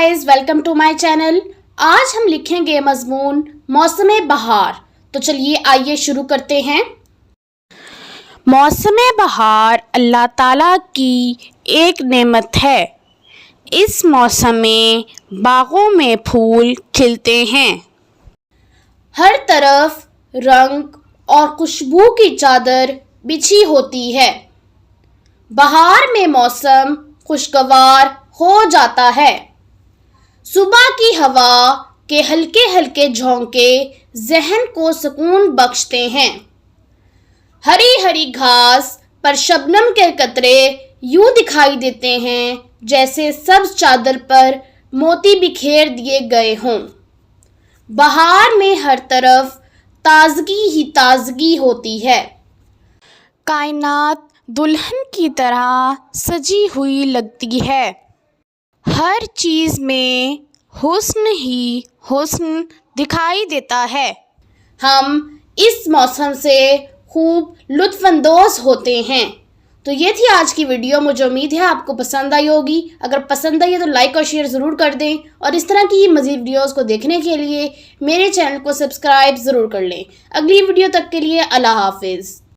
Guys, welcome to my channel. आज हम लिखेंगे मजमून मौसम बहार। तो चलिए आइए शुरू करते हैं। मौसम बहार अल्लाह ताला की एक नेमत है। इस मौसम में बागों में फूल खिलते हैं। हर तरफ रंग और खुशबू की चादर बिछी होती है। बहार में मौसम खुशगवार हो जाता है। सुबह की हवा के हल्के हल्के झोंके जहन को सुकून बख्शते हैं। हरी हरी घास पर शबनम के कतरे यूं दिखाई देते हैं जैसे सब्ज चादर पर मोती बिखेर दिए गए हों। बहार में हर तरफ ताजगी ही ताजगी होती है। कायनात दुल्हन की तरह सजी हुई लगती है। हर चीज़ में हुस्न ही हुस्न दिखाई देता है। हम इस मौसम से खूब लुत्फ़अंदोज़ होते हैं। तो ये थी आज की वीडियो। मुझे उम्मीद है आपको पसंद आई होगी। अगर पसंद आई है तो लाइक और शेयर ज़रूर कर दें और इस तरह की मज़ीद वीडियोज़ को देखने के लिए मेरे चैनल को सब्सक्राइब ज़रूर कर लें। अगली वीडियो तक के लिए अल्लाह हाफिज़।